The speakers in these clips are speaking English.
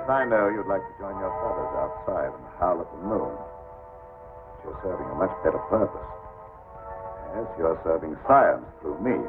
I know you'd like to join your brothers outside and howl at the moon. But you're serving a much better purpose. Yes, you're serving science through me.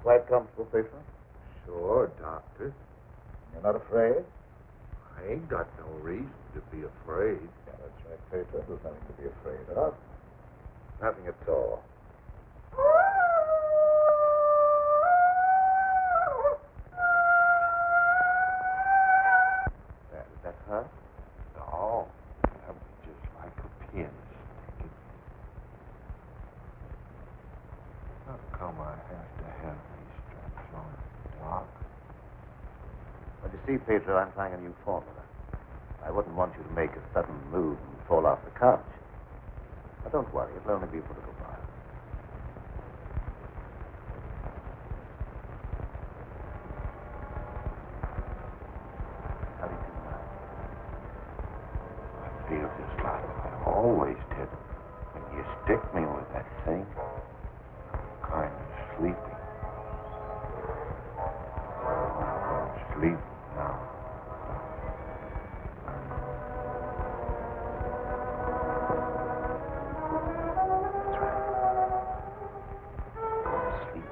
Quite comfortable, patient? Sure, Doctor. You're not afraid? I ain't got no reason to be afraid. Yeah, that's right, patient. There's nothing to be afraid of. Nothing at all. Is that her? No, that was just like a pianist. How come I have to have these straps on, Doc? Well, you see, Pedro, I'm trying a new formula. I wouldn't want you to make a sudden move and fall off the couch. But don't worry, it'll only be for a little while. How do you feel now? I feel just like I always did when you stick me with that thing. I'm kind of sleepy. I'm sleepy now. That's right. Go to sleep.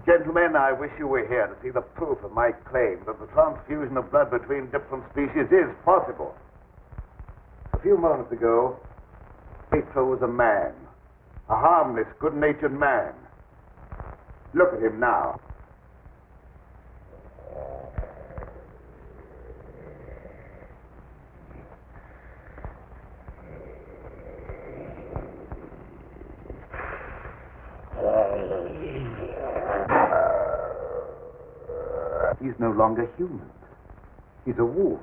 Gentlemen, I wish you were here to see the proof of my claim that the transfusion of blood between different species is possible. A few moments ago, Petro was a man. A harmless, good-natured man. Look at him now. He's no longer human. He's a wolf,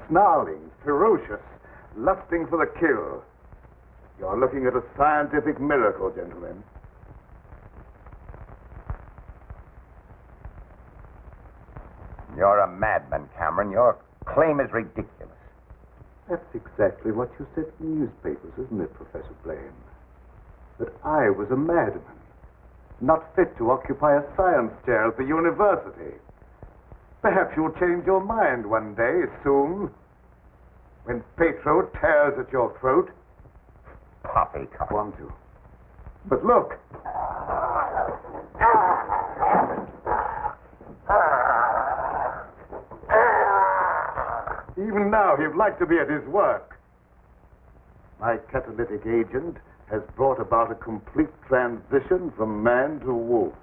snarling, ferocious, lusting for the kill. You're looking at a scientific miracle, gentlemen. You're a madman, Cameron. Your claim is ridiculous. That's exactly what you said in the newspapers, isn't it, Professor Blaine? That I was a madman, not fit to occupy a science chair at the university. Perhaps you'll change your mind one day, soon, when Petro tears at your throat. Poppycock. Want to. But look. Even now, he'd like to be at his work. My catalytic agent has brought about a complete transition from man to wolf.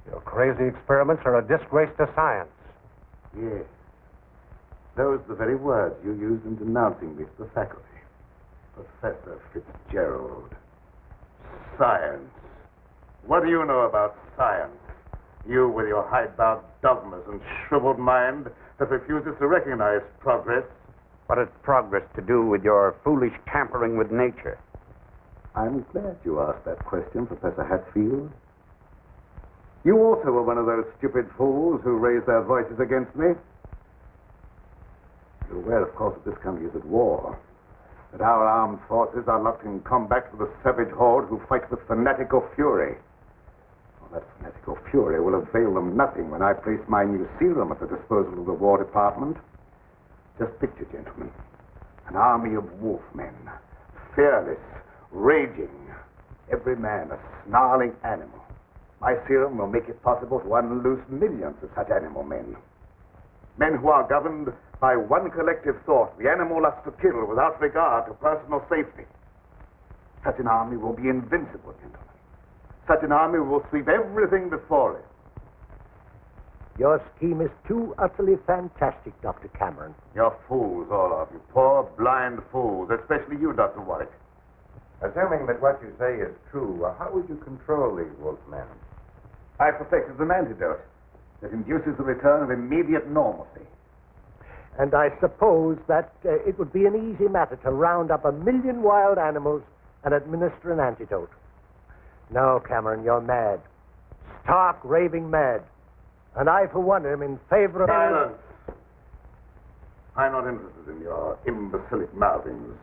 You're crazy experiments are a disgrace to science. Yes. Those are the very words you used in denouncing me to the faculty. Professor Fitzgerald. Science. What do you know about science? You with your hidebound dogmas and shriveled mind that refuses to recognize progress. What has progress to do with your foolish tampering with nature? I'm glad you asked that question, Professor Hatfield. You also were one of those stupid fools who raised their voices against me. You're aware, of course, that this country is at war. That our armed forces are locked in combat with a savage horde who fight with fanatical fury. Well, that fanatical fury will avail them nothing when I place my new serum at the disposal of the War Department. Just picture, gentlemen, an army of wolfmen, fearless, raging, every man a snarling animal. My serum will make it possible to unloose millions of such animal men. Men who are governed by one collective thought, the animal lust to kill without regard to personal safety. Such an army will be invincible, gentlemen. Such an army will sweep everything before it. Your scheme is too utterly fantastic, Dr. Cameron. You're fools, all of you. Poor, blind fools, especially you, Dr. Warwick. Assuming that what you say is true, how would you control these wolfmen? I perfected an antidote that induces the return of immediate normalcy. And I suppose that it would be an easy matter to round up 1 million wild animals and administer an antidote. No, Cameron, you're mad. Stark, raving mad. And I, for one, am in favor of... Silence! I'm not interested in your imbecilic mouthings.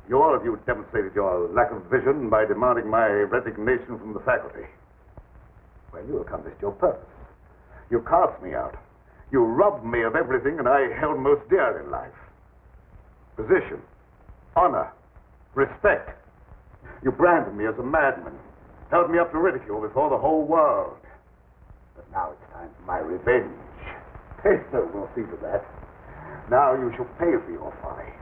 You all of you demonstrated your lack of vision by demanding my resignation from the faculty. Well, you accomplished your purpose. You cast me out. You robbed me of everything that I held most dear in life. Position, honor, respect. You branded me as a madman, held me up to ridicule before the whole world. But now it's time for my revenge. Peso will see to that. Now you shall pay for your folly.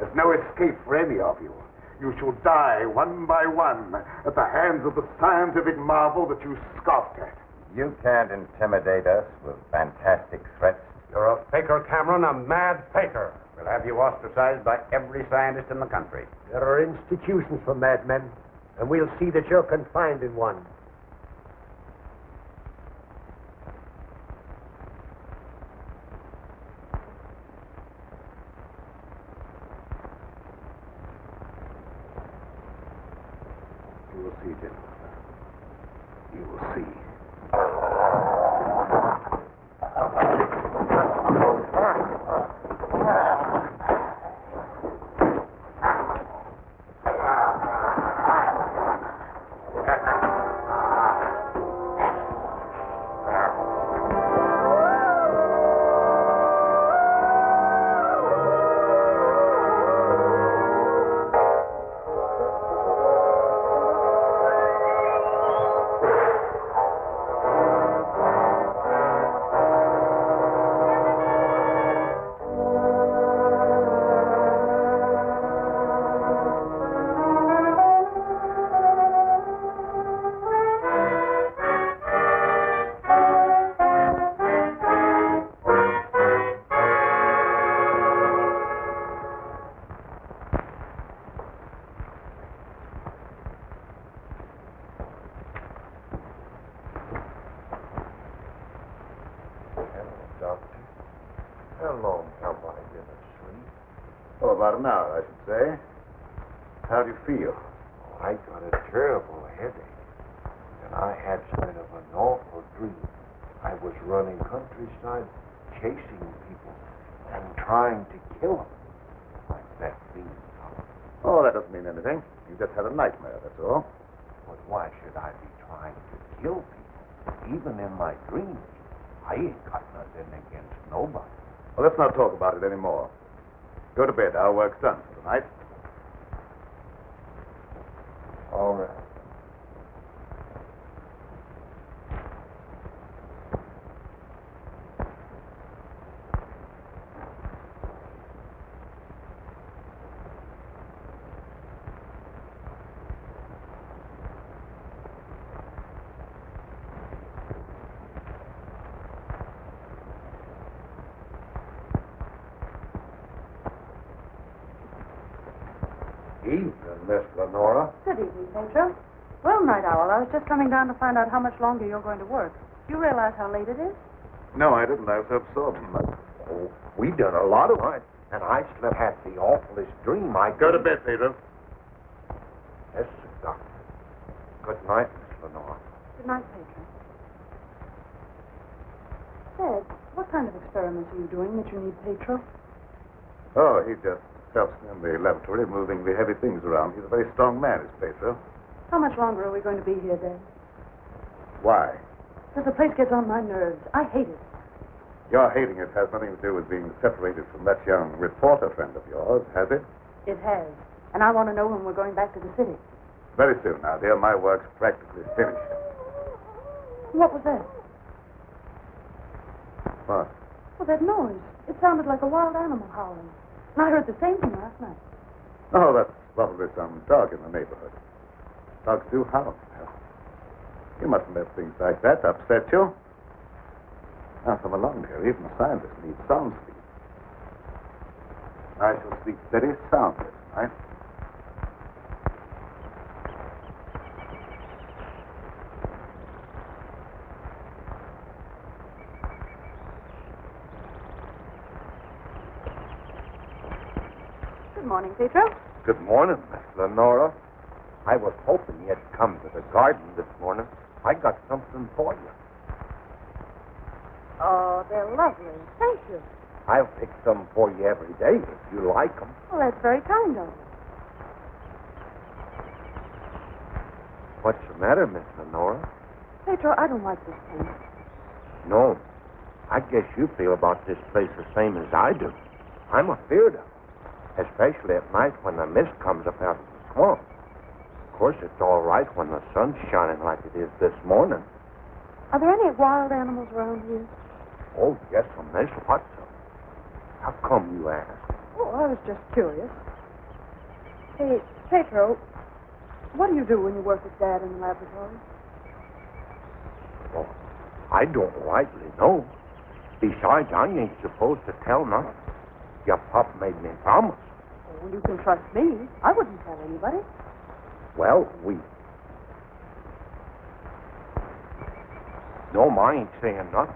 There's no escape for any of you. You shall die one by one at the hands of the scientific marvel that you scoffed at. You can't intimidate us with fantastic threats. You're a faker, Cameron, a mad faker. We'll have you ostracized by every scientist in the country. There are institutions for madmen, and we'll see that you're confined in one. You will see, gentlemen. You will see. Doctor. How long have I been asleep? Oh, about an hour, I should say. How do you feel? Oh, I got a terrible headache. And I had kind of an awful dream. I was running countryside, chasing people, and trying to kill them. Like that means something. Oh, that doesn't mean anything. You just had a nightmare, that's all. But why should I be trying to kill people? Even in my dreams, I ain't got nothing against nobody. Well, let's not talk about it anymore. Go to bed. Our work's done for tonight. All right. Miss Lenora. Good evening, Pedro. Well, Night Owl, I was just coming down to find out how much longer you're going to work. Do you realize how late it is? No, I didn't. I was absorbed. Oh, we done a lot of it, and I slept had the awfulest dream. Go to bed, Pedro. Yes, Doctor. Good night, Miss Lenora. Good night, Pedro. Dad, what kind of experiments are you doing that you need Pedro? Oh, he just helps me in the laboratory, moving the heavy things around. He's a very strong man, is Pedro. How much longer are we going to be here, Dad? Why? Because the place gets on my nerves. I hate it. Your hating it has nothing to do with being separated from that young reporter friend of yours, has it? It has. And I want to know when we're going back to the city. Very soon now, dear. My work's practically finished. What was that? What? Well, that noise. It sounded like a wild animal howling. And I heard the same thing last night. Oh, that's probably some dog in the neighborhood. Dogs do howl. You mustn't let things like that upset you. Now, come along here. Even scientists need sound sleep. I shall sleep very soundly tonight. Good morning, Pedro. Good morning, Miss Lenora. I was hoping you'd come to the garden this morning. I got something for you. Oh, they're lovely. Thank you. I'll pick some for you every day if you like them. Well, that's very kind of you. What's the matter, Miss Lenora? Pedro, I don't like this paint. No. I guess you feel about this place the same as I do. I'm afeard of it, especially at night when the mist comes up out of the swamp. Of course, it's all right when the sun's shining like it is this morning. Are there any wild animals around here? Oh, yes, there's lots of them. How come you ask? Oh, I was just curious. Hey, Pedro, what do you do when you work with Dad in the laboratory? Oh, I don't rightly know. Besides, I ain't supposed to tell nothing. Your pop made me promise. Oh, well, you can trust me. I wouldn't tell anybody. Well, No, I ain't saying nothing.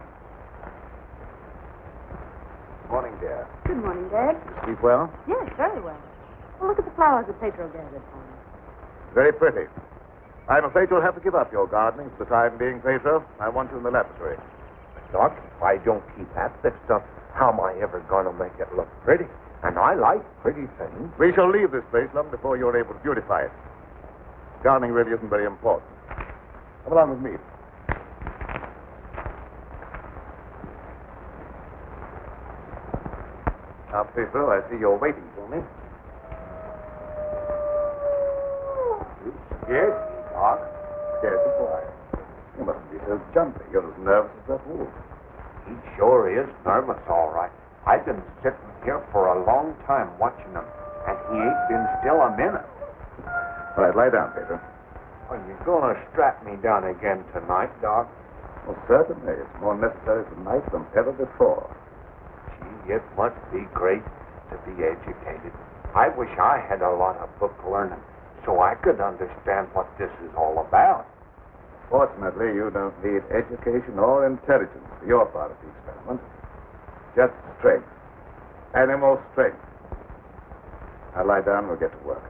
Morning, dear. Good morning, Dad. You sleep well? Yes, very well. Well, look at the flowers that Pedro gathered for me. Very pretty. I'm afraid you'll have to give up your gardening for the time being, Pedro. I want you in the laboratory. Doc, if I don't keep at this stuff, how am I ever going to make it look pretty? And I like pretty things. We shall leave this place long before you're able to beautify it. Gardening really isn't very important. Come along with me. Now, Pedro, I see you're waiting for me. You scared me, Doc. Scared the boy. You mustn't be so jumpy. You're as nervous as that wolf. He sure is nervous, all right. I've been sitting here for a long time watching him, and he ain't been still a minute. All right, lie down, Pedro. Are you going to strap me down again tonight, Doc? Well, certainly. It's more necessary tonight than ever before. Gee, it must be great to be educated. I wish I had a lot of book learning so I could understand what this is all about. Fortunately, you don't need education or intelligence for your part of the experiment. Just strength. Animal strength. Now lie down and we'll get to work.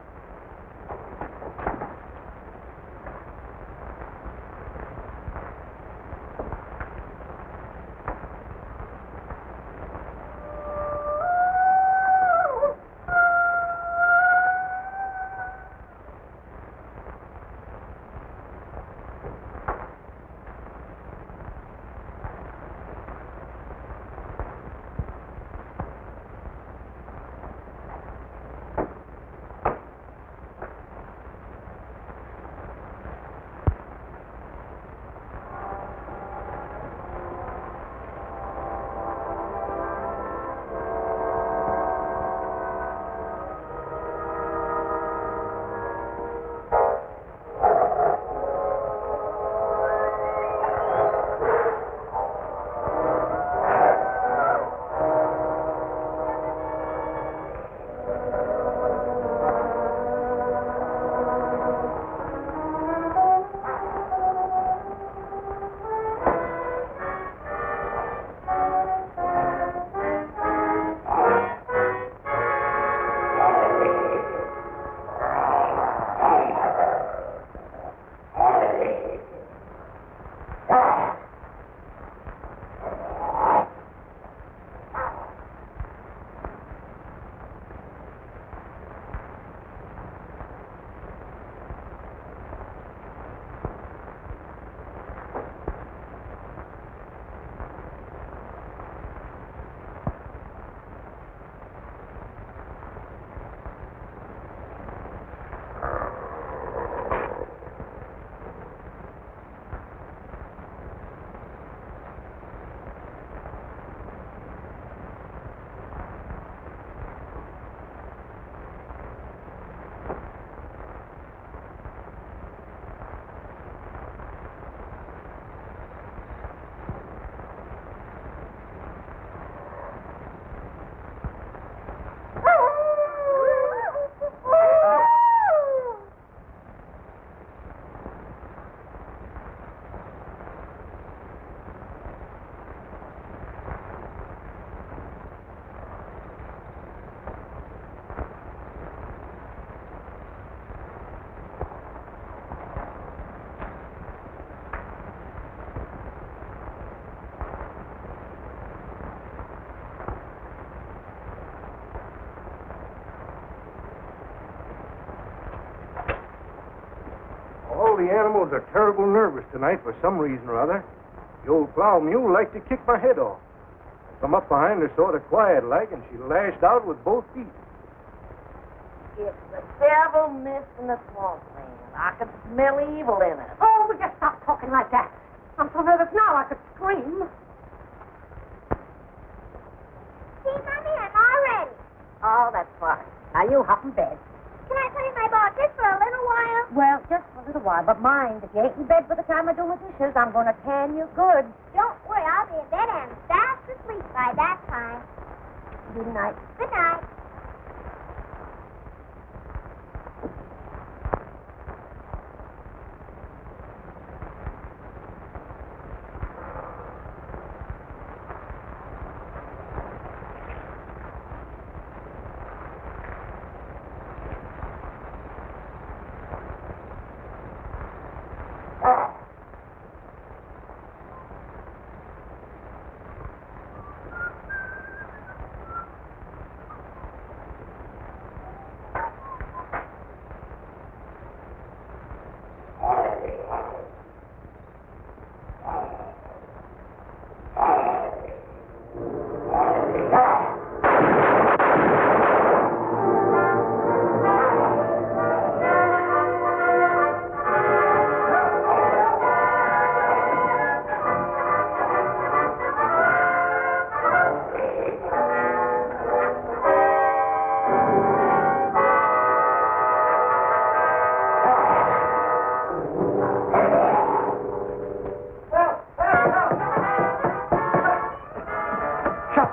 animals are terrible nervous tonight for some reason or other. The old plow mule liked to kick my head off. I come up behind her sort of quiet-like, and she lashed out with both feet. It's the devil mist in the swamp land. I could smell evil in it. Oh, will you stop talking like that? I'm so nervous now I could scream. See, Mommy, I'm all ready. Oh, that's fine. Now you hop in bed. Can I play my ball just for a little while? Well, just for a little while, but mind, if you ain't in bed by the time I do my dishes, I'm going to tan you good. Don't worry, I'll be in bed and fast asleep by that time. Good night. Good night.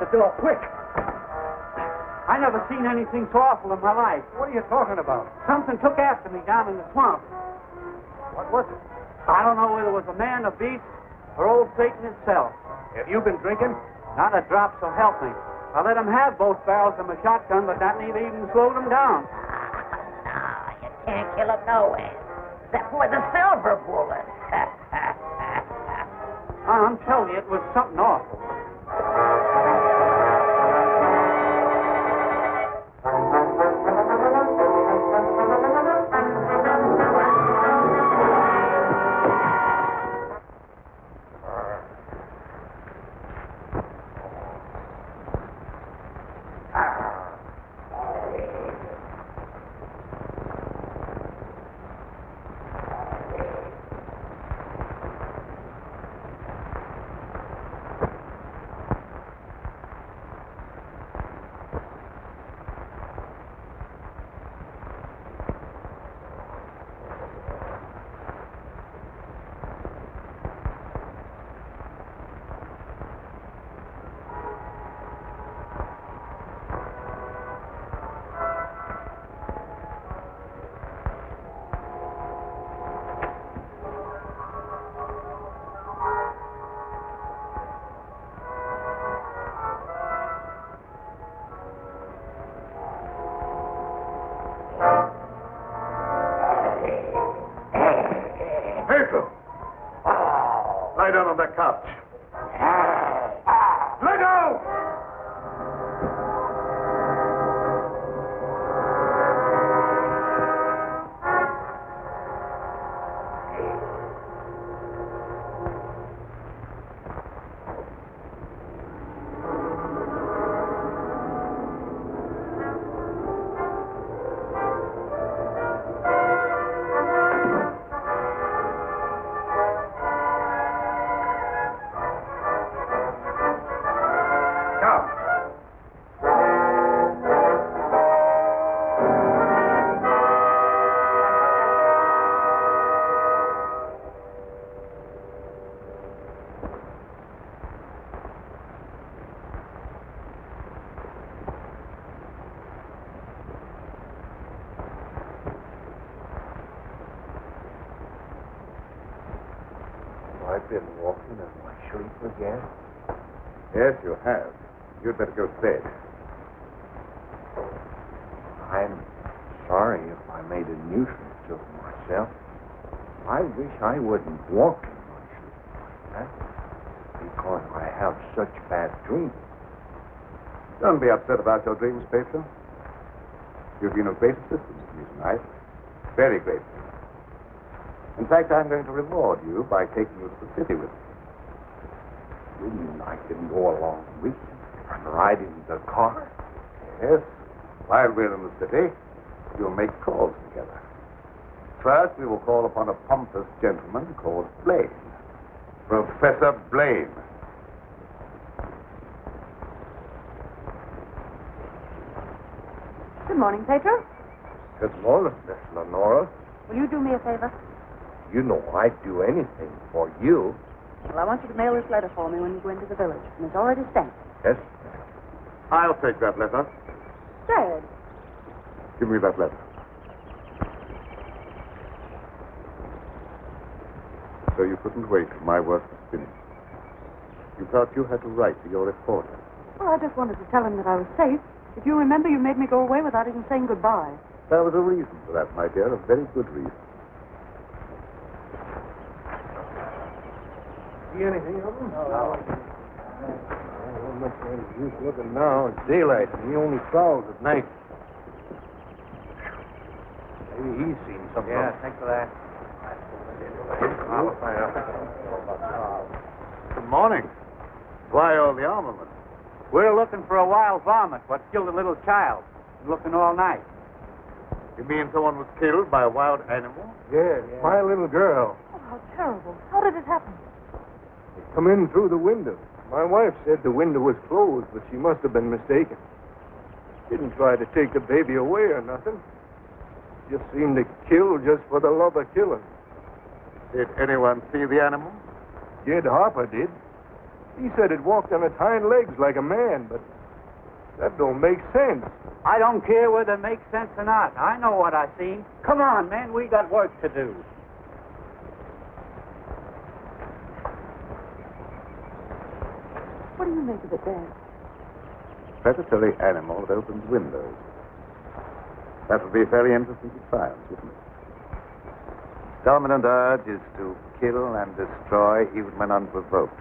Door, quick! I never seen anything so awful in my life. What are you talking about? Something took after me down in the swamp. What was it? I don't know whether it was a man, a beast, or old Satan himself. Have you been drinking? Not a drop, so help me. I let him have both barrels of my shotgun, but that never even slowed him down. No, you can't kill him no way. Except with a silver bullet. I'm telling you, it was something awful. Lie down on that couch. Lie down! I've been walking in my sleep again. Yes, you have. You'd better go to bed. I'm sorry if I made a nuisance of myself. I wish I wouldn't walk in my sleep like that, because I have such bad dreams. Don't be upset about your dreams, patron. You've been of great assistance to me tonight. Very grateful. In fact, I'm going to reward you by taking you to the city with me. You mean I can go along with you and ride in the car? Yes. While we're in the city, we'll make calls together. First, we will call upon a pompous gentleman called Blaine. Professor Blaine. Good morning, Pedro. Good morning, Miss Lenora. Will you do me a favor? You know I'd do anything for you. Well, I want you to mail this letter for me when you go into the village. And it's already sent. Yes? I'll take that letter. Dad. Give me that letter. So you couldn't wait till my work was finished. You thought you had to write to your reporter. Well, I just wanted to tell him that I was safe. If you remember, you made me go away without even saying goodbye. There was a reason for that, my dear, a very good reason. See anything of him? No. Much use looking now. It's daylight, and he only prowls at night. Maybe he's seen something. Yeah, thanks for that. Good morning. Why all the armament? We're looking for a wild varmint what killed a little child. Been looking all night. You mean someone was killed by a wild animal? Yeah, my little girl. Oh, how terrible. How did it happen? They come in through the window. My wife said the window was closed, but she must have been mistaken. Didn't try to take the baby away or nothing. Just seemed to kill just for the love of killing. Did anyone see the animal? Jed Harper did. He said it walked on its hind legs like a man, but that don't make sense. I don't care whether it makes sense or not. I know what I seen. Come on, man. We got work to do. What do you make of it, Dad? Predatory animal that opens windows. That would be very interesting to science, wouldn't it? Dominant urge is to kill and destroy even when unprovoked.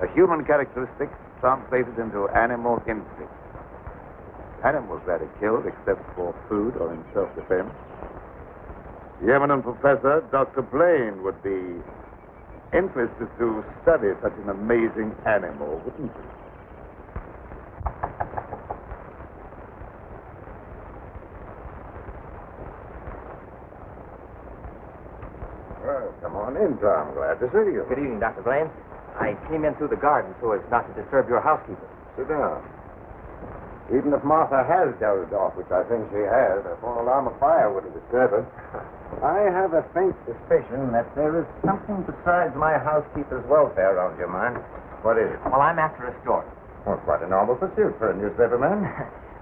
A human characteristic translated into animal instinct. Animals rarely killed except for food or in self-defense. The eminent professor, Dr. Blaine, would be interested to study such an amazing animal, wouldn't he? Well, come on in, Tom. Glad to see you. Good evening, Dr. Blaine. I came in through the garden so as not to disturb your housekeeper. Sit down. Even if Martha has dozed off, which I think she has, a full alarm of fire would have disturbed her. I have a faint suspicion that there is something besides my housekeeper's welfare on your mind. What is it? Well, I'm after a story. Well, quite a novel pursuit for a newspaperman.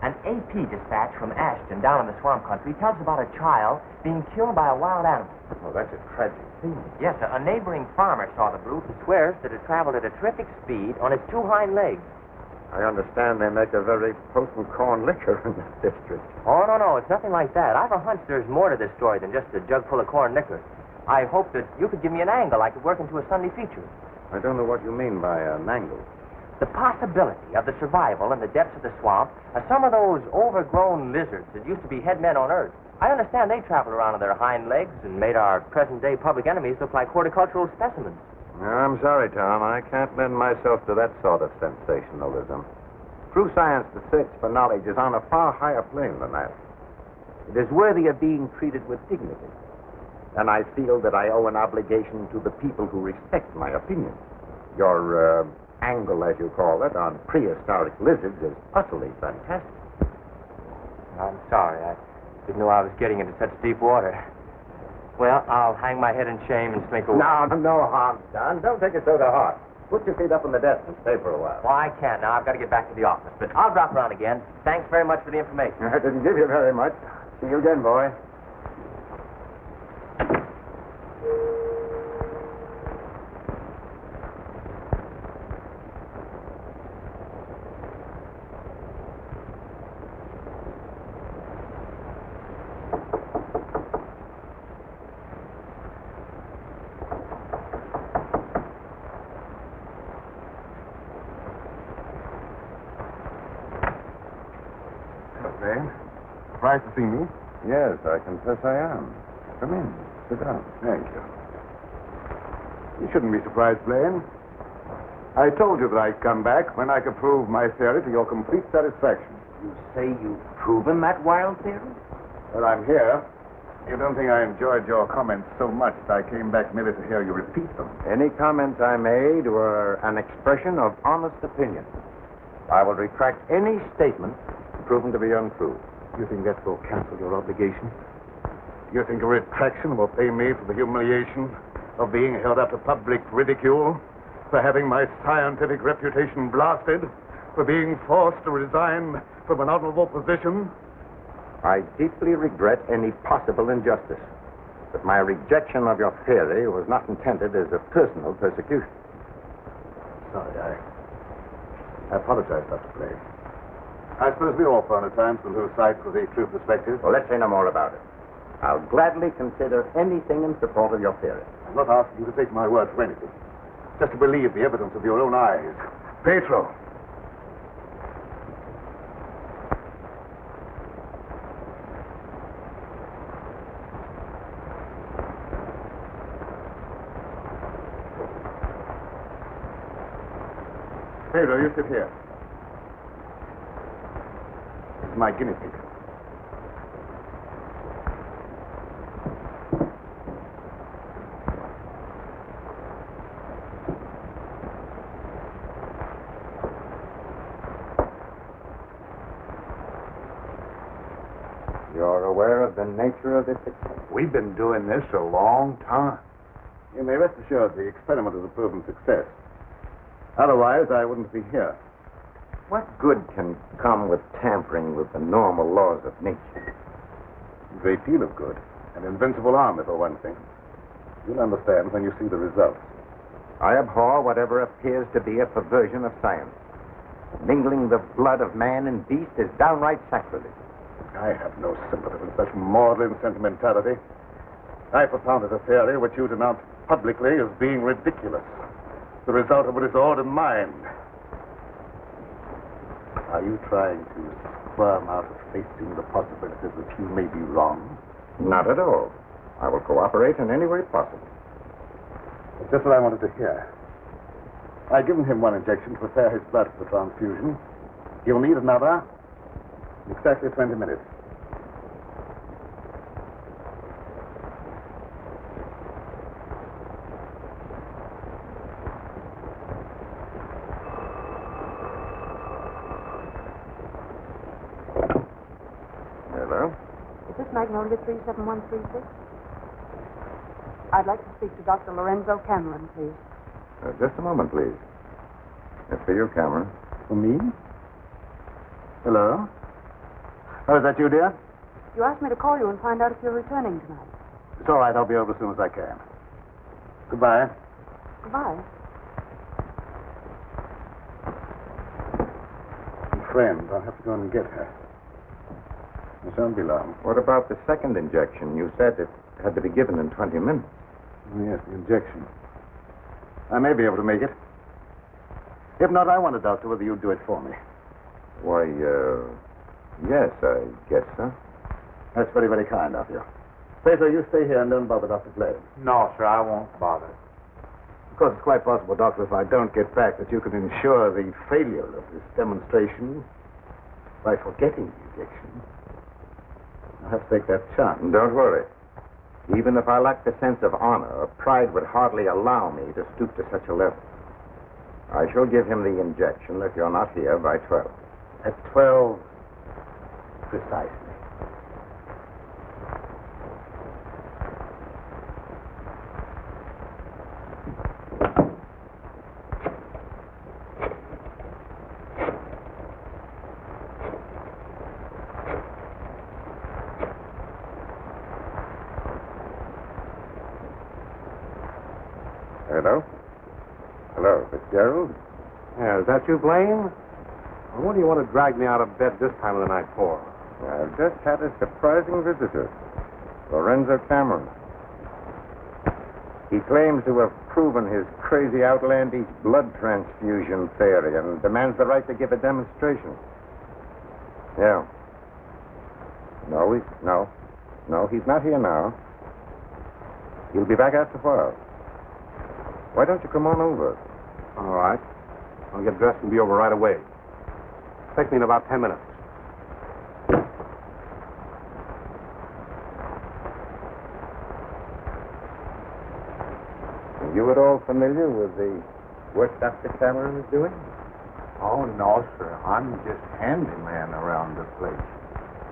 An AP dispatch from Ashton down in the swamp country tells about a child being killed by a wild animal. Well, that's a tragic scene. Yes, a neighboring farmer saw the brute and swears that it traveled at a terrific speed on its two hind legs. I understand they make a very potent corn liquor in this district. Oh, no, it's nothing like that. I've a hunch there's more to this story than just a jug full of corn liquor. I hope that you could give me an angle I could work into a Sunday feature. I don't know what you mean by an angle. The possibility of the survival in the depths of the swamp of some of those overgrown lizards that used to be head men on Earth. I understand they travel around on their hind legs and made our present-day public enemies look like horticultural specimens. I'm sorry, Tom. I can't lend myself to that sort of sensationalism. True science, the search for knowledge, is on a far higher plane than that. It is worthy of being treated with dignity. And I feel that I owe an obligation to the people who respect my opinion. Your angle, as you call it, on prehistoric lizards is utterly fantastic. I'm sorry. I didn't know I was getting into such deep water. Well, I'll hang my head in shame and slink away. No harm done. Don't take it so to heart. Put your feet up on the desk and stay for a while. Well, I can't now. I've got to get back to the office. But I'll drop around again. Thanks very much for the information. I didn't give you very much. See you again, boy. Surprised to see me? Yes, I confess I am. Come in. Sit down. Thank you. You shouldn't be surprised, Blaine. I told you that I'd come back when I could prove my theory to your complete satisfaction. You say you've proven that wild theory? Well, I'm here. You don't think I enjoyed your comments so much that I came back merely to hear you repeat them? Any comments I made were an expression of honest opinion. I will retract any statement proven to be untrue. You think that will cancel your obligation? You think a retraction will pay me for the humiliation of being held up to public ridicule, for having my scientific reputation blasted, for being forced to resign from an honorable position? I deeply regret any possible injustice, but my rejection of your theory was not intended as a personal persecution. Sorry, I apologize, Dr. Blaine. I suppose we all found at times to lose sight of the true perspective. Well, let's say no more about it. I'll gladly consider anything in support of your theory. I'm not asking you to take my word for anything. Just to believe the evidence of your own eyes. Petro. Pedro, you sit here. This is my guinea pig. You're aware of the nature of this experiment? We've been doing this a long time. You may rest assured the experiment is a proven success. Otherwise, I wouldn't be here. What good can come with tampering with the normal laws of nature? A great deal of good. An invincible army, for one thing. You'll understand when you see the results. I abhor whatever appears to be a perversion of science. Mingling the blood of man and beast is downright sacrilege. I have no sympathy with such maudlin sentimentality. I propounded a theory which you denounced publicly as being ridiculous. The result of a disordered mind. Are you trying to squirm out of facing the possibility that you may be wrong? Not at all. I will cooperate in any way possible. That's just what I wanted to hear. I've given him one injection to prepare his blood for the transfusion. He'll need another in exactly 20 minutes. Magnolia 37136. I'd like to speak to Dr. Lorenzo Cameron, please. Just a moment, please. It's for you, Cameron. For me? Hello? Oh, is that you, dear? You asked me to call you and find out if you're returning tonight. It's all right. I'll be over as soon as I can. Goodbye. Goodbye. Friend, I'll have to go and get her. It won't be long. What about the second injection? You said it had to be given in 20 minutes. Oh, yes, the injection. I may be able to make it. If not, I wonder, Doctor, whether you'd do it for me. Why, yes, I guess so. That's very, very kind of you. Pedro, you stay here and don't bother Dr. Blaine. No, sir, I won't bother. Of course, it's quite possible, Doctor, if I don't get back, that you can ensure the failure of this demonstration by forgetting the injection. I'll have to take that chance. Don't worry. Even if I lacked the sense of honor, pride would hardly allow me to stoop to such a level. I shall give him the injection if you're not here by 12. At 12, precisely. Hello? Hello, Fitzgerald? Yeah, is that you, Blaine? Well, what do you want to drag me out of bed this time of the night for? I've just had a surprising visitor, Lorenzo Cameron. He claims to have proven his crazy, outlandish blood transfusion theory and demands the right to give a demonstration. Yeah. No, he's not here now. He'll be back after 4. Why don't you come on over? All right. I'll get dressed and be over right away. Take me in about 10 minutes. Are you at all familiar with the work Dr. Cameron is doing? Oh, no, sir. I'm just handyman around the place.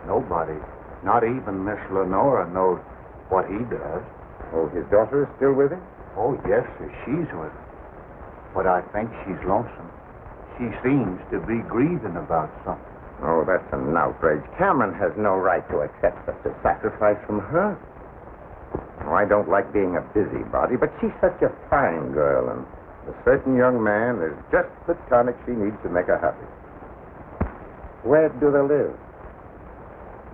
Nobody, not even Miss Lenora, knows what he does. Oh, his daughter is still with him? Oh, yes, sir. She's with him. But I think she's lonesome. She seems to be grieving about something. Oh, that's an outrage. Cameron has no right to accept such a sacrifice from her. Oh, I don't like being a busybody, but she's such a fine girl, and a certain young man is just the tonic she needs to make her happy. Where do they live?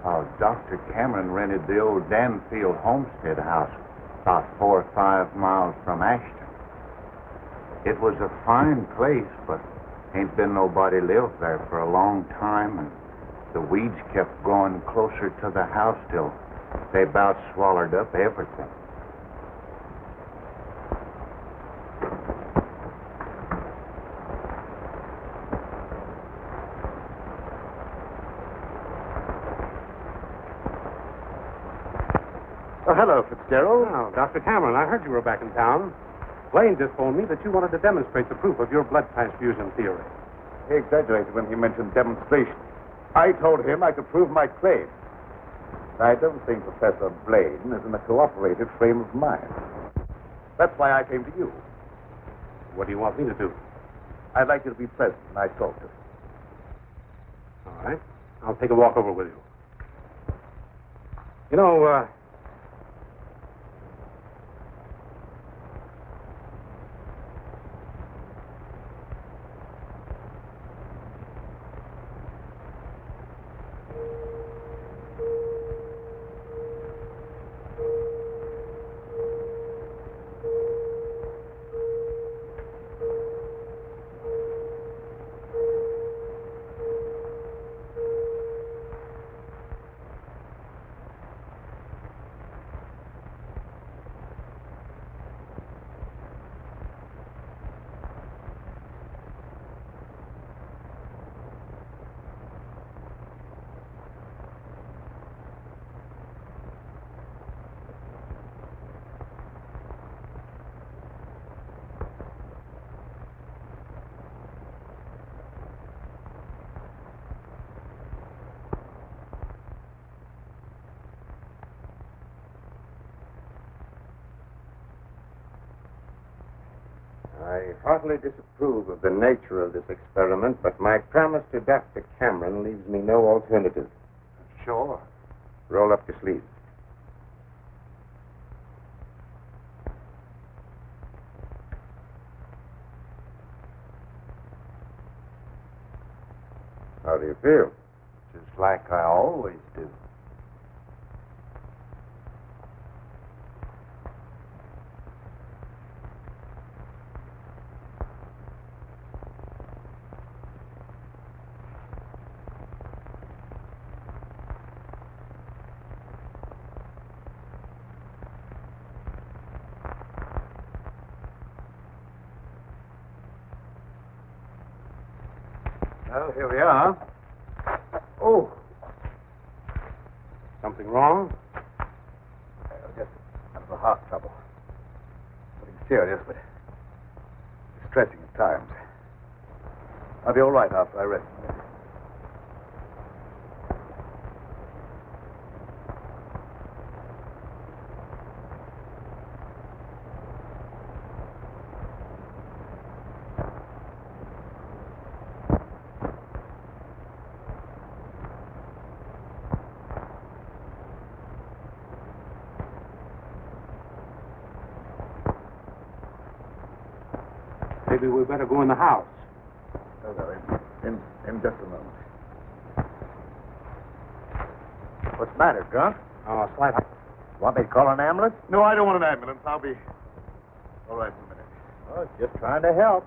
Oh, Dr. Cameron rented the old Danfield homestead house about 4 or 5 miles from Ashton. It was a fine place, but ain't been nobody lived there for a long time, and the weeds kept growing closer to the house till they about swallowed up everything. Oh, hello, Fitzgerald. Oh, Dr. Cameron, I heard you were back in town. Blaine just told me that you wanted to demonstrate the proof of your blood transfusion theory. He exaggerated when he mentioned demonstration. I told him I could prove my claim. I don't think Professor Blaine is in a cooperative frame of mind. That's why I came to you. What do you want me to do? I'd like you to be present when I talk to him. All right. I'll take a walk over with you. You know, I heartily disapprove of the nature of this experiment, but my promise to Dr. Cameron leaves me no alternative. Sure. Roll up your sleeves. How do you feel? Just like I always do. Well, here we are. Oh. Something wrong? Just a little heart trouble. Nothing serious, but distressing at times. I'll be all right after I rest a minute. Maybe we better go in the house. Oh, no, in just a moment. What's the matter, Grunt? Oh, slight. Want me to call an ambulance? No, I don't want an ambulance. I'll be all right in a minute. Oh, just trying to help.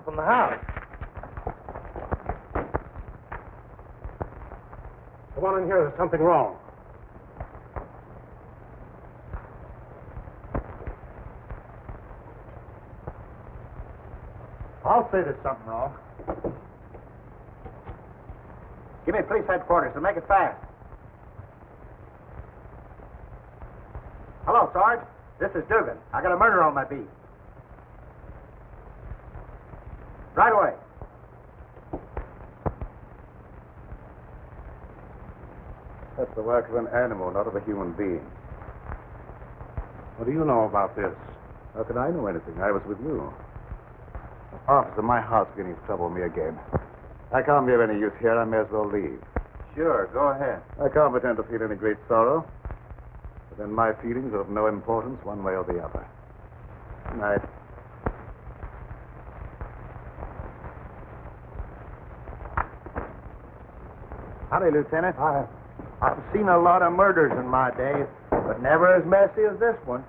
from the house. Come on in here. There's something wrong. I'll say there's something wrong. Give me police headquarters and make it fast. Hello, Sarge. This is Dugan. I got a murder on my beat. Right away. That's the work of an animal, not of a human being. What do you know about this? How can I know anything? I was with you. Officer, my heart's beginning to trouble me again. I can't be of any use here. I may as well leave. Sure, go ahead. I can't pretend to feel any great sorrow. But then my feelings are of no importance one way or the other. Good night. Howdy, Lieutenant. I've seen a lot of murders in my day, but never as messy as this one.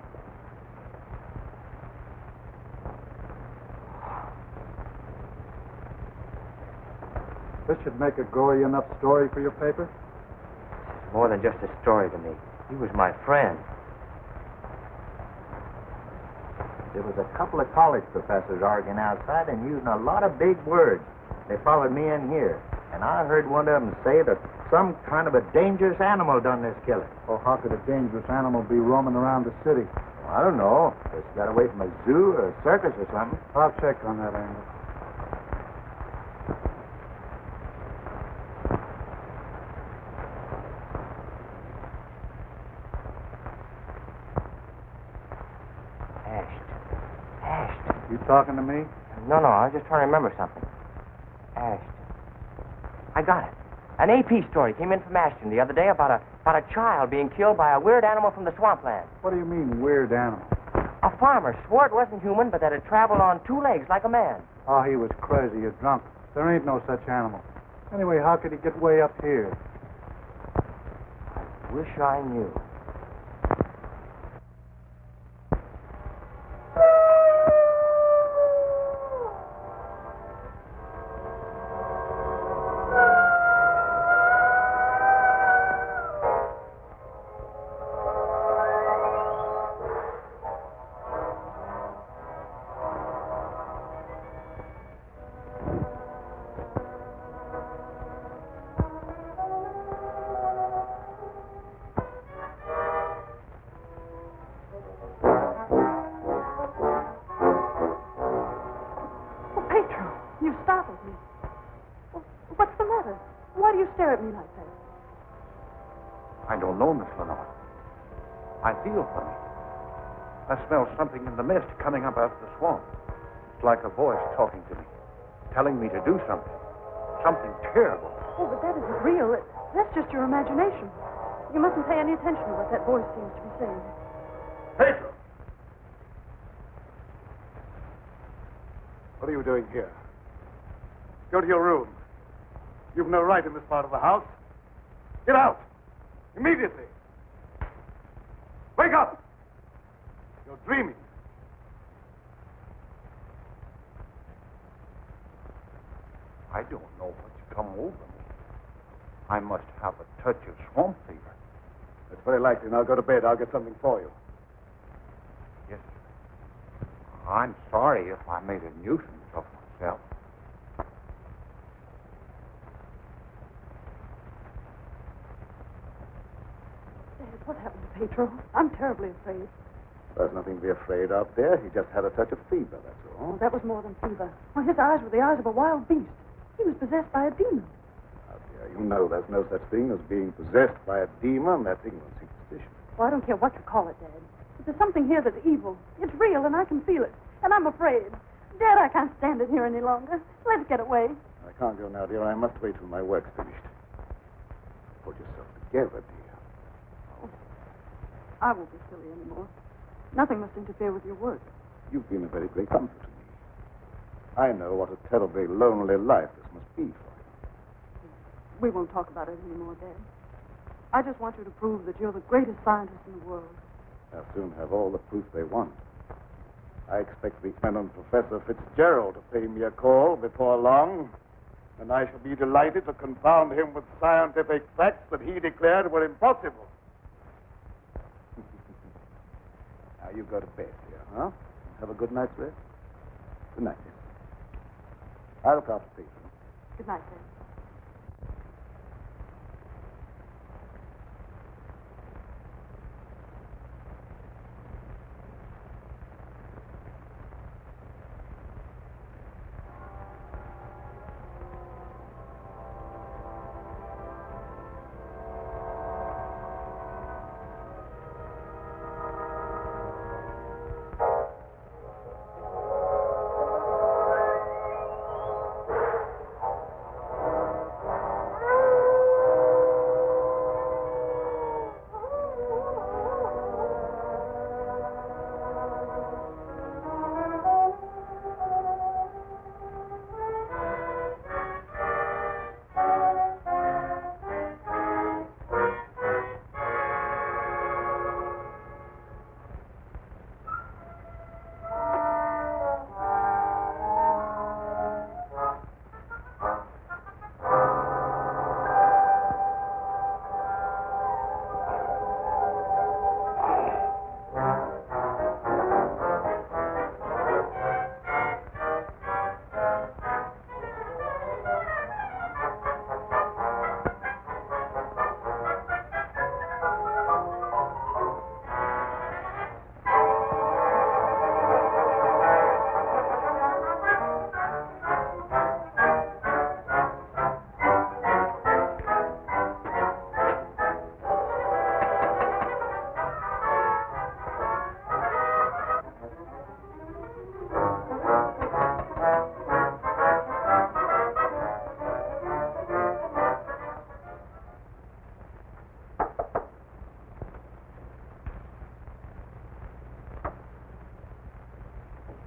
This should make a gory enough story for your paper. It's more than just a story to me. He was my friend. There was a couple of college professors arguing outside and using a lot of big words. They followed me in here, and I heard one of them say that some kind of a dangerous animal done this killing. Well, how could a dangerous animal be roaming around the city? Well, I don't know. It's got away from a zoo or a circus or something. I'll check on that angle. You talking to me? No, I was just trying to remember something. Ashton. I got it. An AP story came in from Ashton the other day about a child being killed by a weird animal from the swampland. What do you mean, weird animal? A farmer swore it wasn't human, but that it traveled on two legs like a man. Oh, he was crazy or drunk. There ain't no such animal. Anyway, how could he get way up here? I wish I knew. I don't know, Miss Lenore. I feel funny. I smell something in the mist coming up out of the swamp. It's like a voice talking to me, telling me to do something. Something terrible. Oh, but that isn't real. That's just your imagination. You mustn't pay any attention to what that voice seems to be saying. Pedro! What are you doing here? Go to your room. You've no right in this part of the house. Get out! Immediately! Wake up! You're dreaming. I don't know what's come over me. I must have a touch of swamp fever. That's very likely. Now go to bed. I'll get something for you. Yes, sir. I'm sorry if I made a nuisance of myself. Dad, what happened to Pedro? I'm terribly afraid. There's nothing to be afraid of there. He just had a touch of fever, that's all. Oh, that was more than fever. Well, his eyes were the eyes of a wild beast. He was possessed by a demon. Now, dear, you know there's no such thing as being possessed by a demon. That's ignorant superstition. Well, I don't care what you call it, Dad. But there's something here that's evil. It's real, and I can feel it. And I'm afraid. Dad, I can't stand it here any longer. Let's get away. I can't go now, dear. I must wait till my work's finished. Pull yourself together, dear. Oh, I won't be silly anymore. Nothing must interfere with your work. You've been a very great comfort to me. I know what a terribly lonely life this must be for you. We won't talk about it anymore, Dad. I just want you to prove that you're the greatest scientist in the world. They'll soon have all the proof they want. I expect the eminent Professor Fitzgerald to pay me a call before long, and I shall be delighted to confound him with scientific facts that he declared were impossible. Now you go to bed here, huh? Have a good night's rest. Good night, dear. I'll look after Peter. Good night, Dad.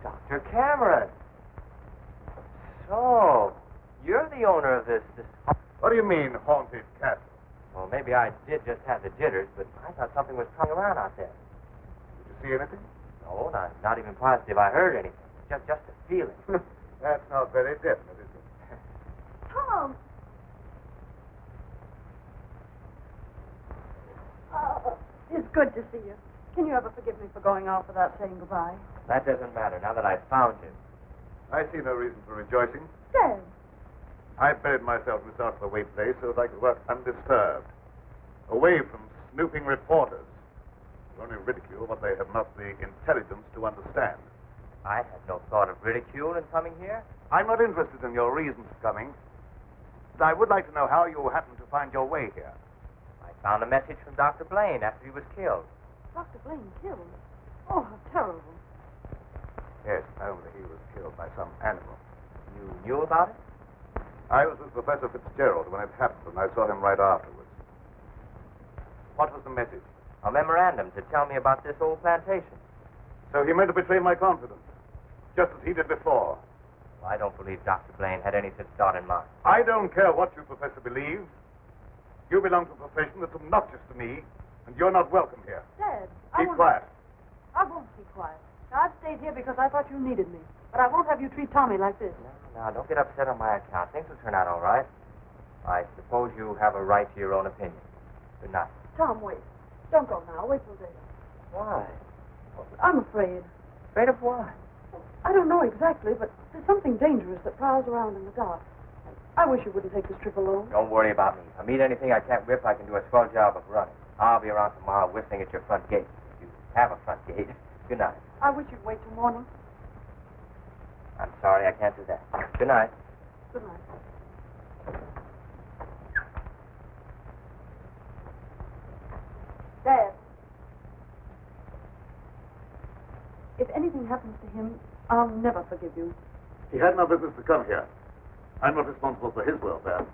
Dr. Cameron. So, you're the owner of this... What do you mean, haunted castle? Well, maybe I did just have the jitters, but I thought something was coming around out there. Did you see anything? No, not even positive I heard anything. Just a feeling. That's not very definite, is it? Tom! Oh, it's good to see you. Can you ever forgive me for going off without saying goodbye? That doesn't matter now that I've found you. I see no reason for rejoicing. Dad. I buried myself in this out-of-the-way place so that I could work undisturbed, away from snooping reporters who only ridicule what they have not the intelligence to understand. I had no thought of ridicule in coming here. I'm not interested in your reasons for coming, but I would like to know how you happened to find your way here. I found a message from Dr. Blaine after he was killed. Dr. Blaine killed? Oh, how terrible. Yes, only he was killed by some animal. You knew about it? I was with Professor Fitzgerald when it happened, and I saw him right afterwards. What was the message? A memorandum to tell me about this old plantation. So he meant to betray my confidence, just as he did before. Well, I don't believe Dr. Blaine had any such thought in mind. I don't care what you, Professor, believe. You belong to a profession that's obnoxious to me, and you're not welcome here. Dad, Keep quiet. I won't keep quiet. Now, I've stayed here because I thought you needed me. But I won't have you treat Tommy like this. No, don't get upset on my account. Things will turn out all right. I suppose you have a right to your own opinion. Good night. Tom, wait. Don't go now. Wait till later. Why? I'm afraid. Afraid of what? I don't know exactly, but there's something dangerous that prowls around in the dark. I wish you wouldn't take this trip alone. Don't worry about me. If I meet anything I can't whip, I can do a swell job of running. I'll be around tomorrow whistling at your front gate. If you have a front gate. Good night. I wish you'd wait till morning. I'm sorry, I can't do that. Good night. Good night. Dad. If anything happens to him, I'll never forgive you. He had no business to come here. I'm not responsible for his welfare.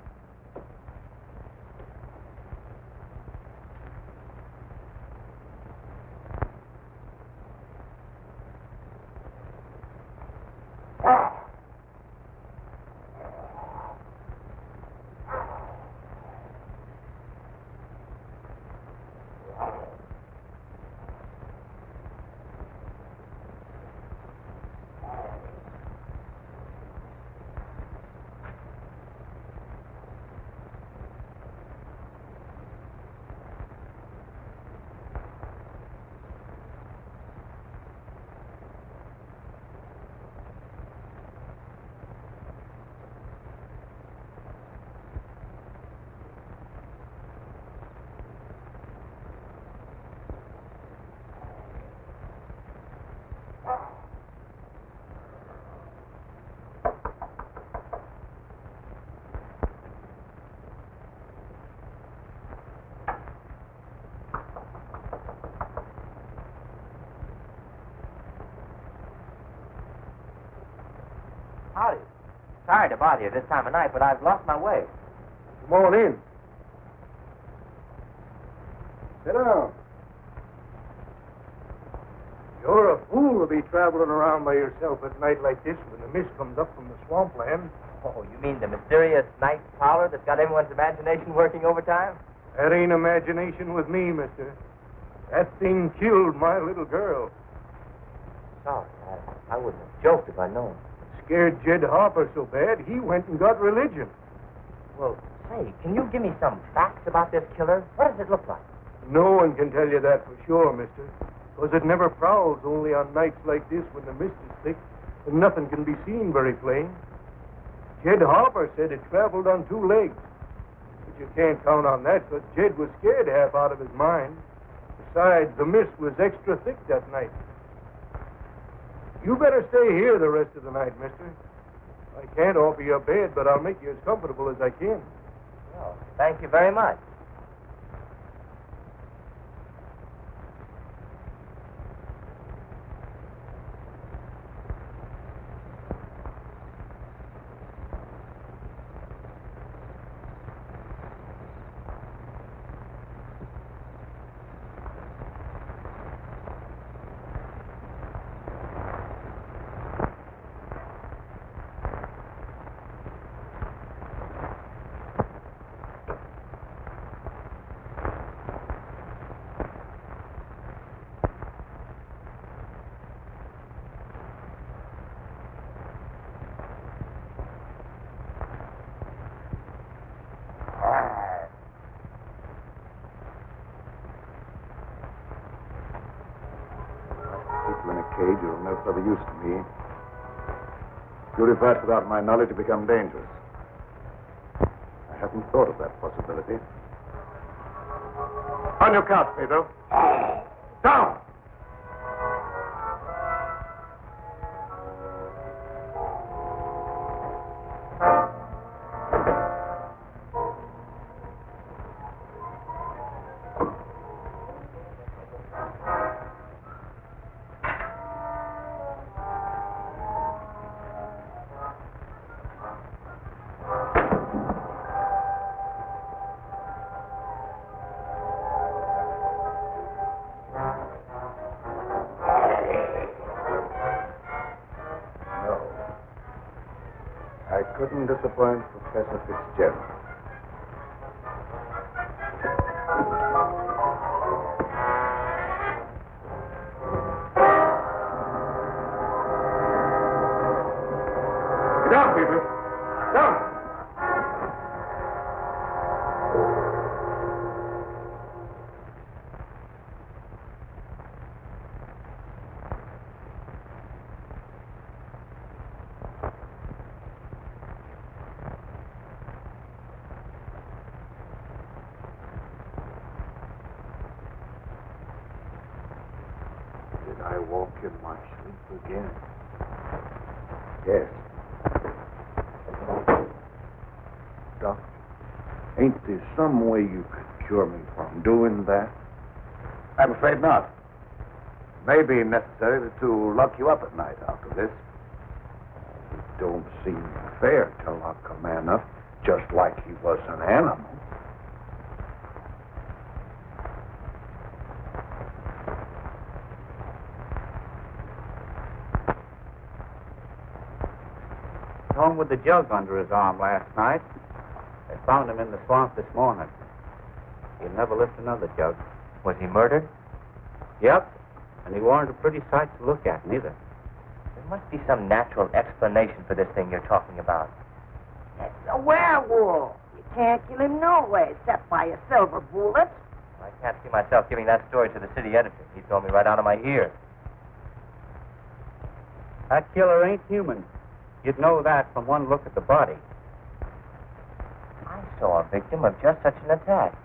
Howdy. Sorry to bother you this time of night, but I've lost my way. Come on in. Sit down. You're a fool to be traveling around by yourself at night like this when the mist comes up from the swampland. Oh, you mean the mysterious night prowler that's got everyone's imagination working overtime? That ain't imagination with me, mister. That thing killed my little girl. Sorry, I wouldn't have joked if I'd known. Scared Jed Harper so bad, he went and got religion. Well, say, can you give me some facts about this killer? What does it look like? No one can tell you that for sure, mister. Because it never prowls only on nights like this when the mist is thick and nothing can be seen very plain. Jed Harper said it traveled on 2 legs. But you can't count on that because Jed was scared half out of his mind. Besides, the mist was extra thick that night. You better stay here the rest of the night, mister. I can't offer you a bed, but I'll make you as comfortable as I can. Oh, thank you very much. Cage are of no further use to me. Purified without my knowledge to become dangerous. I hadn't thought of that possibility. On your couch, Pedro. Down! Couldn't disappoint Professor Fitzgerald. Get down, people. Down. I walk in my sleep again. Yes. Doctor, ain't there some way you could cure me from doing that? I'm afraid not. It may be necessary to lock you up at night after this. It don't seem fair to lock a man up just like he was an animal. Home with the jug under his arm last night. They found him in the swamp this morning. He'll never lift another jug. Was he murdered? Yep. And he weren't a pretty sight to look at, neither. There must be some natural explanation for this thing you're talking about. It's a werewolf. You can't kill him no way except by a silver bullet. I can't see myself giving that story to the city editor. He told me right out of my ear. That killer ain't human. You'd know that from one look at the body. I saw a victim of just such an attack.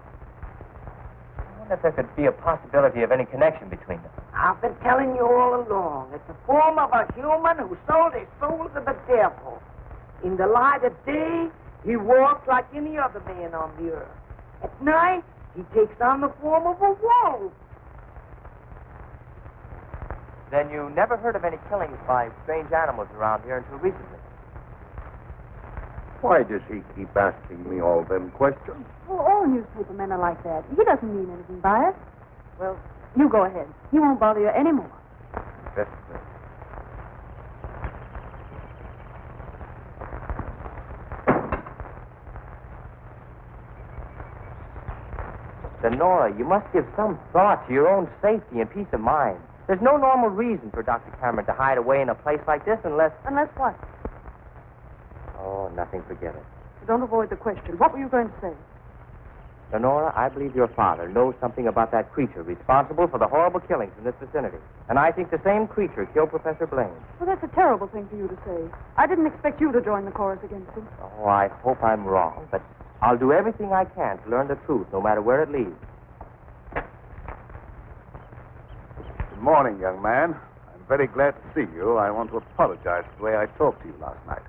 I wonder if there could be a possibility of any connection between them. I've been telling you all along. It's the form of a human who sold his soul to the devil. In the light of day, he walks like any other man on the earth. At night, he takes on the form of a wolf. Then you never heard of any killings by strange animals around here until recently? Why does he keep asking me all them questions? Well, all newspaper men are like that. He doesn't mean anything by it. Well, you go ahead. He won't bother you anymore. Sonora, you must give some thought to your own safety and peace of mind. There's no normal reason for Dr. Cameron to hide away in a place like this unless... Unless what? Oh, nothing, forget it. Don't avoid the question. What were you going to say? Sonora, I believe your father knows something about that creature responsible for the horrible killings in this vicinity. And I think the same creature killed Professor Blaine. Well, that's a terrible thing for you to say. I didn't expect you to join the chorus against him. Oh, I hope I'm wrong, but I'll do everything I can to learn the truth, no matter where it leads. Good morning, young man. I'm very glad to see you. I want to apologize for the way I talked to you last night.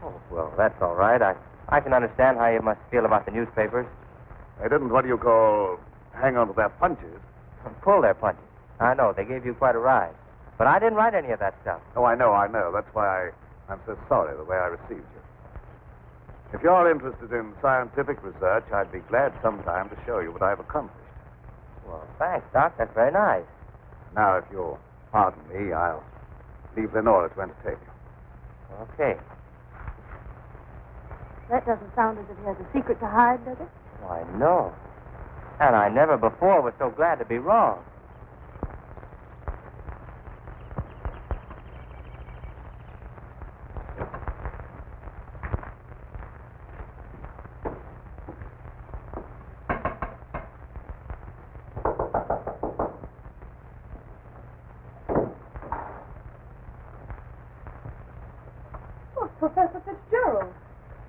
Oh, well, that's all right. I can understand how you must feel about the newspapers. They didn't, what do you call, hang on to their punches. Pull their punches. I know, they gave you quite a ride. But I didn't write any of that stuff. Oh, I know. That's why I'm so sorry the way I received you. If you're interested in scientific research, I'd be glad sometime to show you what I've accomplished. Well, thanks, Doc. That's very nice. Now, if you'll pardon me, I'll leave Lenora to entertain you. Okay. That doesn't sound as if he has a secret to hide, does it? Why, no. And I never before was so glad to be wrong. Oh, Professor Fitzgerald.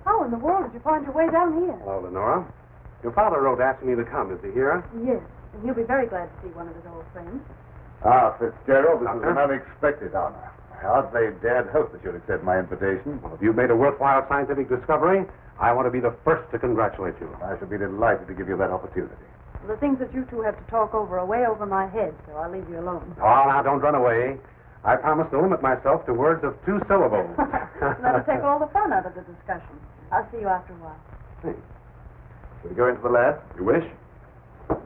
How in the world did you find your way down here? Hello, Lenora. Your father wrote asking me to come. Is he here? Yes, and he'll be very glad to see one of his old friends. Ah, Fitzgerald, this Doctor? is an unexpected honor. I hardly dared hope that you'd accept my invitation. Well, if you've made a worthwhile scientific discovery, I want to be the first to congratulate you. I shall be delighted to give you that opportunity. The things that you two have to talk over are way over my head, so I'll leave you alone. Oh, now, don't run away. I promise to limit myself to words of 2 syllables. That'll take all the fun out of the discussion. I'll see you after a while. See. Shall we go into the lab? You wish? You're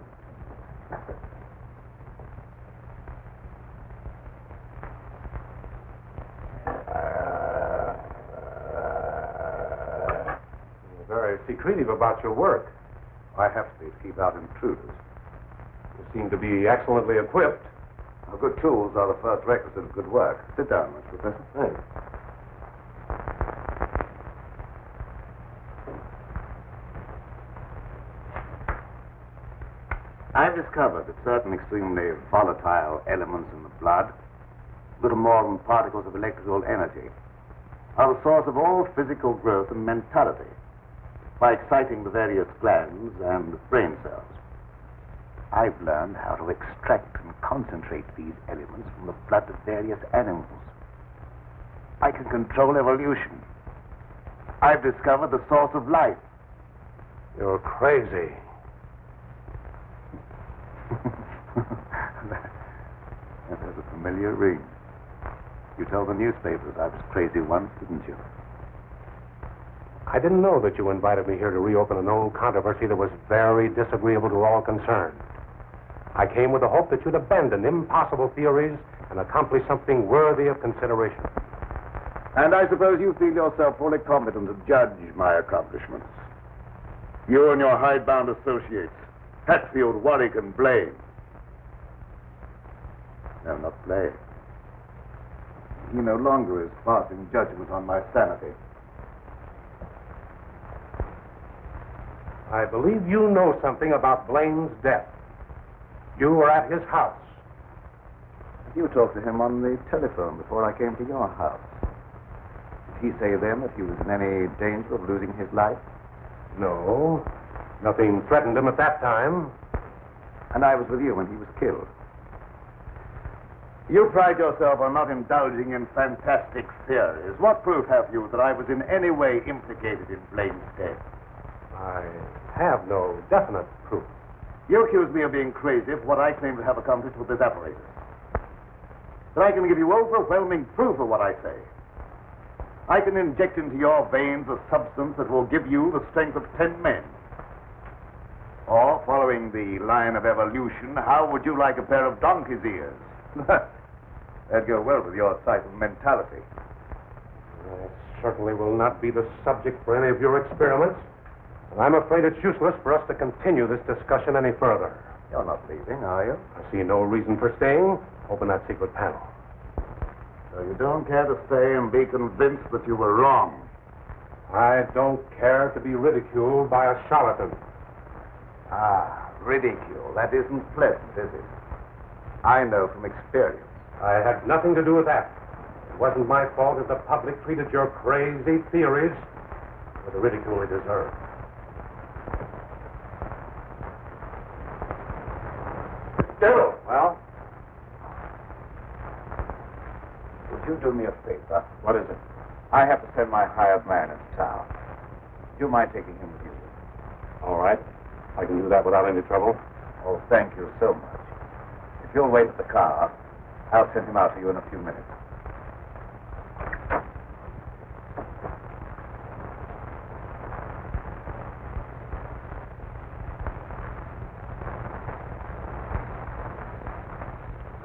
very secretive about your work. I have to be to keep out intruders. You seem to be excellently equipped. Now, good tools are the first requisite of good work. Sit down, Mr. Professor. Thanks. I've discovered that certain extremely volatile elements in the blood, little more than particles of electrical energy, are the source of all physical growth and mentality by exciting the various glands and brain cells. I've learned how to extract and concentrate these elements from the blood of various animals. I can control evolution. I've discovered the source of life. You're crazy. That has a familiar ring. You told the newspapers I was crazy once, didn't you? I didn't know that you invited me here to reopen an old controversy that was very disagreeable to all concerned. I came with the hope that you'd abandon impossible theories and accomplish something worthy of consideration. And I suppose you feel yourself fully competent to judge my accomplishments. You and your hidebound associates, Hatfield, Warwick, and Blaine. No, not Blaine. He no longer is passing judgment on my sanity. I believe you know something about Blaine's death. You were at his house. You talked to him on the telephone before I came to your house. Did he say then that he was in any danger of losing his life? No. Nothing threatened him at that time. And I was with you when he was killed. You pride yourself on not indulging in fantastic theories. What proof have you that I was in any way implicated in Blaine's death? I have no definite proof. You accuse me of being crazy for what I claim to have accomplished with this apparatus. But I can give you overwhelming proof of what I say. I can inject into your veins a substance that will give you the strength of 10 men. Or, following the line of evolution, how would you like a pair of donkey's ears? That'd go well with your type of mentality. It certainly will not be the subject for any of your experiments. And I'm afraid it's useless for us to continue this discussion any further. You're not leaving, are you? I see no reason for staying. Open that secret panel. So you don't care to stay and be convinced that you were wrong? I don't care to be ridiculed by a charlatan. Ah, ridicule. That isn't pleasant, is it? I know from experience. I had nothing to do with that. It wasn't my fault if the public treated your crazy theories with the ridicule they deserve. Still, well, would you do me a favor? What is it? I have to send my hired man into town. Do you mind taking him with you? All right. I can do that without any trouble. Oh, thank you so much. If you'll wait at the car, I'll send him out to you in a few minutes.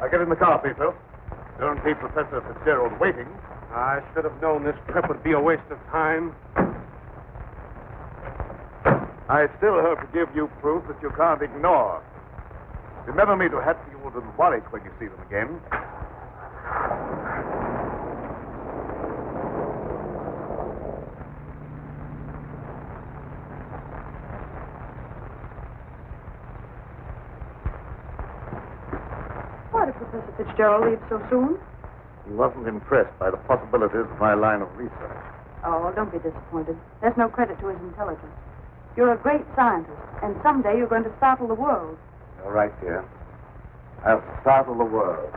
Now get in the car, people. Don't keep Professor Fitzgerald waiting. I should have known this trip would be a waste of time. I still hope to give you proof that you can't ignore. Remember me to Hatfield and Warwick when you see them again. Why did Professor Fitzgerald leave so soon? He wasn't impressed by the possibilities of my line of research. Oh, don't be disappointed. There's no credit to his intelligence. You're a great scientist, and someday you're going to startle the world. You're right, dear. I'll startle the world.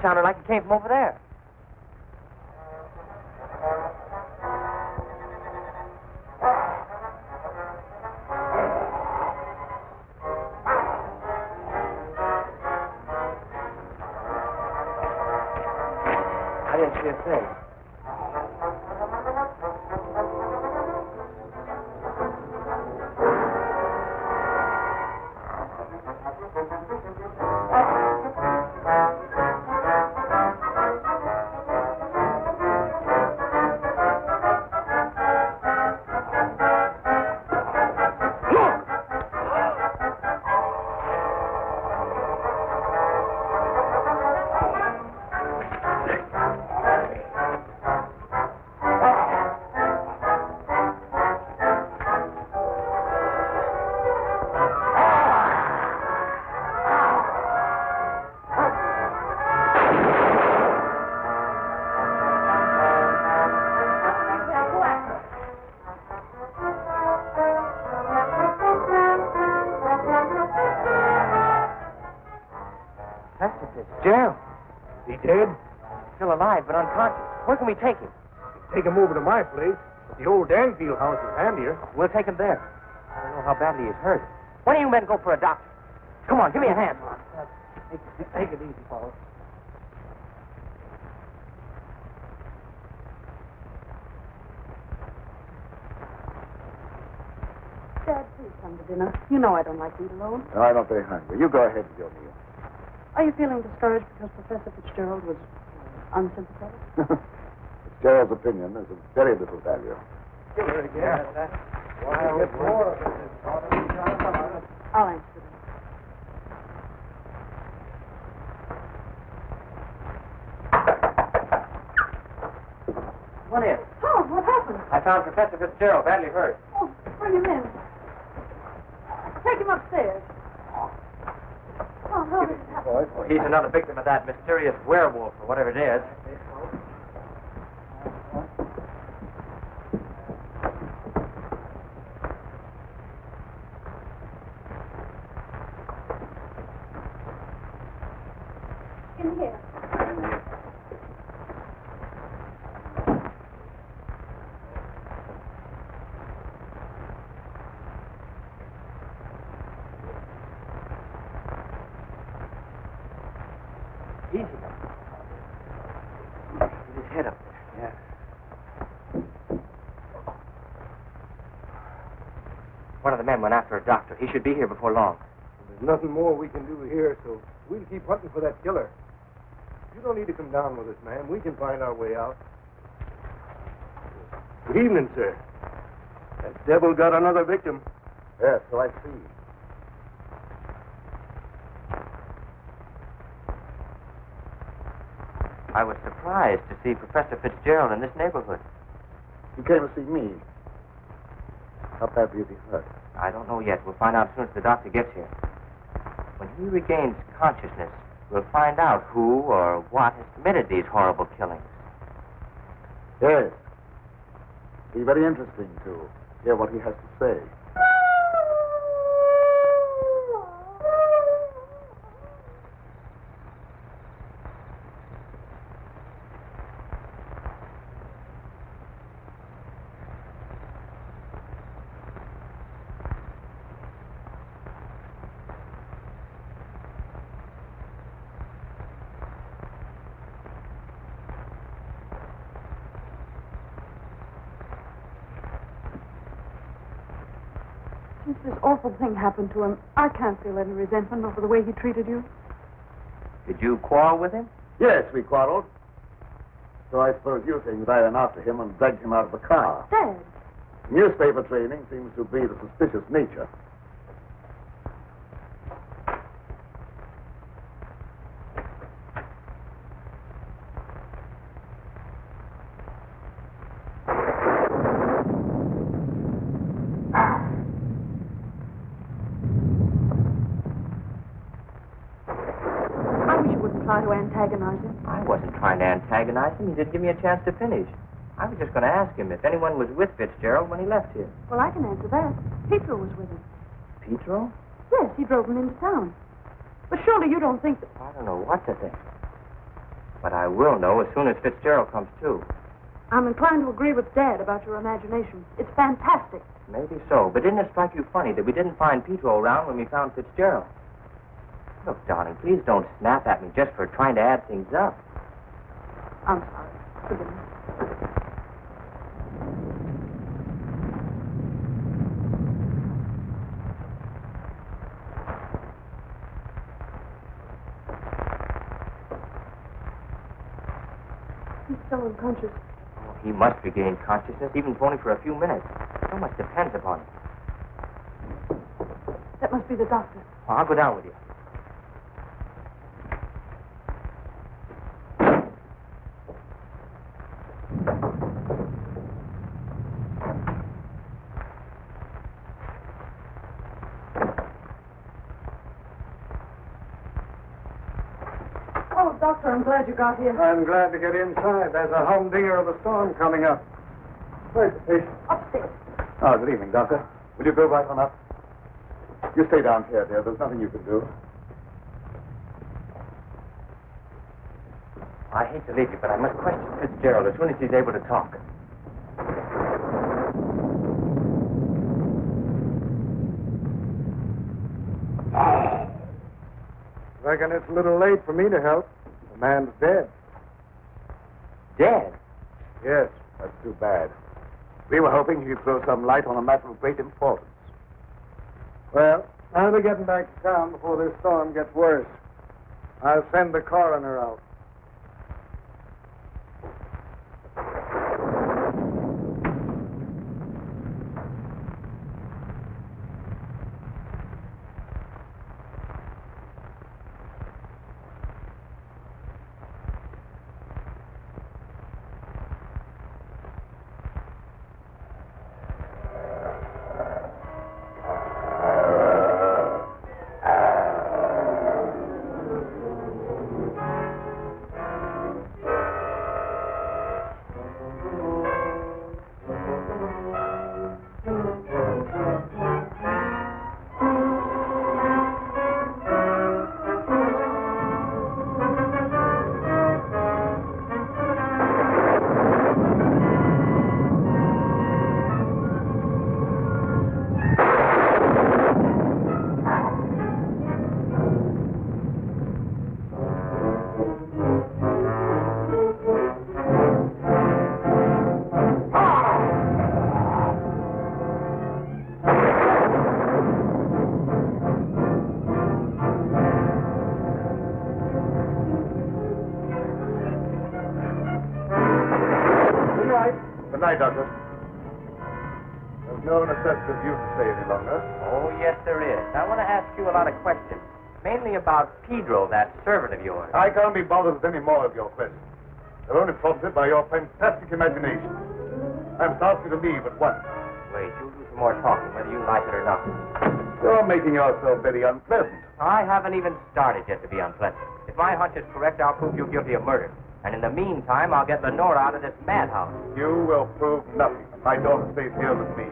Sounded like it came from over there. I didn't see a thing. Professor Fitzgerald. Is he dead? Still alive, but unconscious. Where can we take him? Take him over to my place. But the old Danfield house is handier. We'll take him there. I don't know how badly he's hurt. Why don't you men go for a doctor? Come on, give me a hand. Take it easy, fellas. Dad, please come to dinner. You know I don't like to eat alone. No, I'm not very hungry. You go ahead with your meal. Are you feeling discouraged because Professor Fitzgerald was unsympathetic? Fitzgerald's opinion is of very little value. I'll answer them. Come on in. Oh, what happened? I found Professor Fitzgerald badly hurt. Oh, bring him in. Take him upstairs. Oh, how did it happen? Well, he's another victim of that mysterious werewolf, or whatever it is. In here. Easy now. Get his head up there. Yeah. One of the men went after a doctor. He should be here before long. There's nothing more we can do here, so we'll keep hunting for that killer. You don't need to come down with us, ma'am. We can find our way out. Good evening, sir. That devil got another victim. Yes, so I see. I was surprised to see Professor Fitzgerald in this neighborhood. He came to see me. How badly is he hurt? I don't know yet. We'll find out as soon as the doctor gets here. When he regains consciousness, we'll find out who or what has committed these horrible killings. Yes. Be very interesting to hear what he has to say. Since this awful thing happened to him, I can't feel any resentment over the way he treated you. Did you quarrel with him? Yes, we quarreled. So I suppose you think that I ran after him and dragged him out of the car. Dad. Newspaper training seems to breed a suspicious nature. Try to antagonize him. I wasn't trying to antagonize him. He didn't give me a chance to finish. I was just going to ask him if anyone was with Fitzgerald when he left here. Well, I can answer that. Pietro was with him. Pietro? Yes, he drove him into town. But surely you don't think that... I don't know what to think. But I will know as soon as Fitzgerald comes to. I'm inclined to agree with Dad about your imagination. It's fantastic. Maybe so, but didn't it strike you funny that we didn't find Pietro around when we found Fitzgerald? Look, darling, please don't snap at me just for trying to add things up. I'm sorry. Forgive me. He's still unconscious. Oh, he must regain consciousness, even if only for a few minutes. So much depends upon it. That must be the doctor. Oh, I'll go down with you. Oh, Doctor, I'm glad you got here. I'm glad to get inside. There's a humdinger of a storm coming up. Where's the patient? Upstairs. Oh, good evening, Doctor. Will you go right on up? You stay down here, dear. There's nothing you can do. I hate to leave you, but I must question Fitzgerald as soon as he's able to talk. Reckon it's a little late for me to help. The man's dead. Dead? Yes, that's too bad. We were hoping he'd throw some light on a matter of great importance. Well, I'll be getting back to town before this storm gets worse. I'll send the coroner out. Good night, Doctor. There's no necessity for you to stay any longer. Oh, yes, there is. I want to ask you a lot of questions, mainly about Pedro, that servant of yours. I can't be bothered with any more of your questions. They're only prompted by your fantastic imagination. I must ask you to leave at once. Wait, you'll do some more talking, whether you like it or not. You're making yourself very unpleasant. I haven't even started yet to be unpleasant. If my hunch is correct, I'll prove you guilty of murder. And in the meantime, I'll get Lenora out of this madhouse. You will prove nothing. My daughter stays here with me.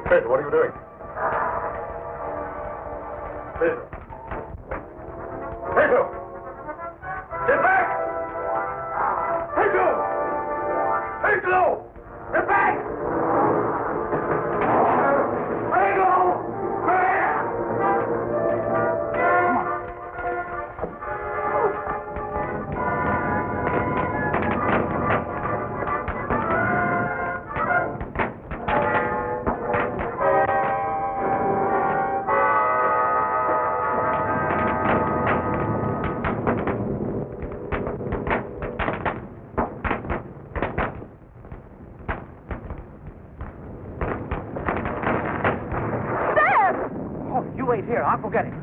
Pedro, what are you doing? Pedro! Pedro! Get back! Pedro! Pedro! Get back! Pedro! Wait here. I'll go get it.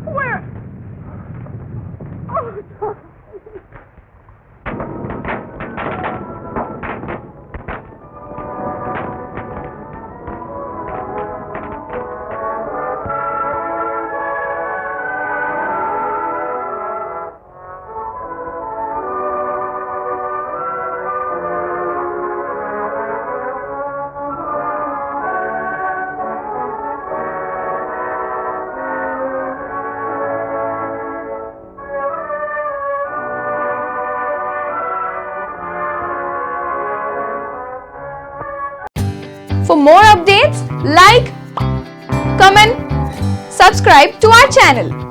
Where? Oh, Todd. For more updates, like, comment, subscribe to our channel.